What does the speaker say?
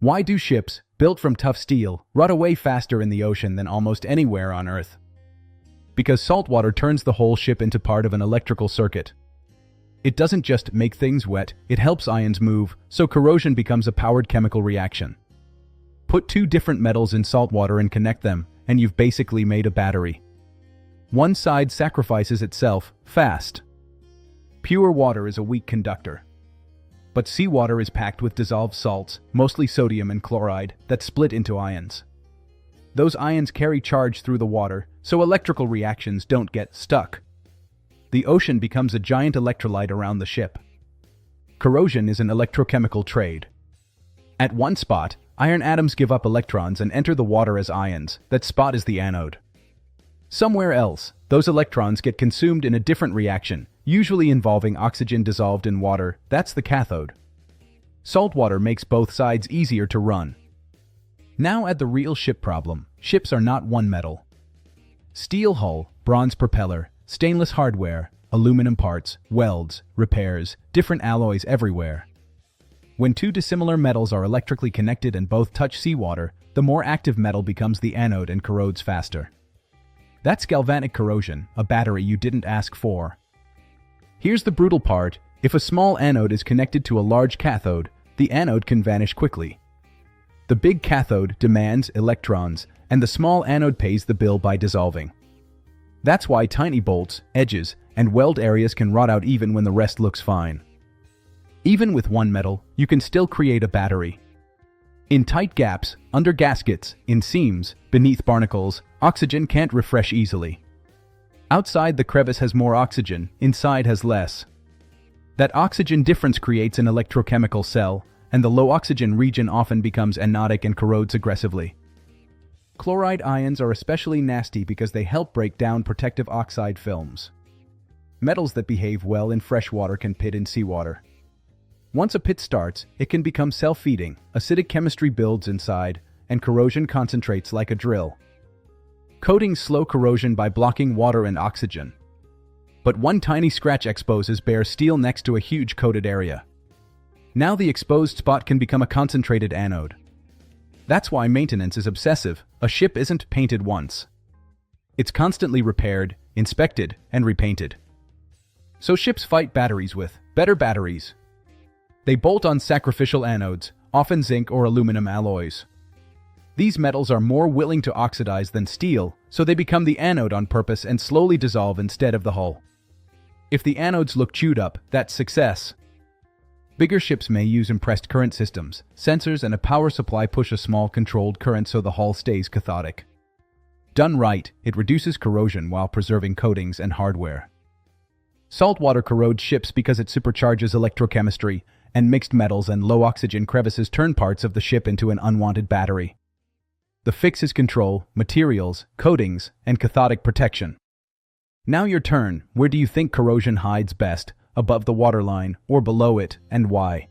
Why do ships, built from tough steel, rot away faster in the ocean than almost anywhere on Earth? Because saltwater turns the whole ship into part of an electrical circuit. It doesn't just make things wet, it helps ions move, so corrosion becomes a powered chemical reaction. Put two different metals in saltwater and connect them, and you've basically made a battery. One side sacrifices itself fast. Pure water is a weak conductor. But seawater is packed with dissolved salts, mostly sodium and chloride, that split into ions. Those ions carry charge through the water, so electrical reactions don't get stuck. The ocean becomes a giant electrolyte around the ship. Corrosion is an electrochemical trade. At one spot, iron atoms give up electrons and enter the water as ions. That spot is the anode. Somewhere else, those electrons get consumed in a different reaction, usually involving oxygen dissolved in water. That's the cathode. Saltwater makes both sides easier to run. Now add the real ship problem. Ships are not one metal. Steel hull, bronze propeller, stainless hardware, aluminum parts, welds, repairs, different alloys everywhere. When two dissimilar metals are electrically connected and both touch seawater, the more active metal becomes the anode and corrodes faster. That's galvanic corrosion, a battery you didn't ask for. Here's the brutal part: if a small anode is connected to a large cathode, the anode can vanish quickly. The big cathode demands electrons, and the small anode pays the bill by dissolving. That's why tiny bolts, edges, and weld areas can rot out even when the rest looks fine. Even with one metal, you can still create a battery. In tight gaps, under gaskets, in seams, beneath barnacles, oxygen can't refresh easily. Outside, the crevice has more oxygen, inside has less. That oxygen difference creates an electrochemical cell, and the low oxygen region often becomes anodic and corrodes aggressively. Chloride ions are especially nasty because they help break down protective oxide films. Metals that behave well in fresh water can pit in seawater. Once a pit starts, it can become self-feeding, acidic chemistry builds inside, and corrosion concentrates like a drill. Coatings slow corrosion by blocking water and oxygen. But one tiny scratch exposes bare steel next to a huge coated area. Now the exposed spot can become a concentrated anode. That's why maintenance is obsessive. A ship isn't painted once. It's constantly repaired, inspected, and repainted. So ships fight batteries with better batteries. They bolt on sacrificial anodes, often zinc or aluminum alloys. These metals are more willing to oxidize than steel, so they become the anode on purpose and slowly dissolve instead of the hull. If the anodes look chewed up, that's success. Bigger ships may use impressed current systems. Sensors and a power supply push a small controlled current so the hull stays cathodic. Done right, it reduces corrosion while preserving coatings and hardware. Saltwater corrodes ships because it supercharges electrochemistry, and mixed metals and low-oxygen crevices turn parts of the ship into an unwanted battery. The fix is control, materials, coatings, and cathodic protection. Now your turn. Where do you think corrosion hides best? Above the waterline, or below it, and why?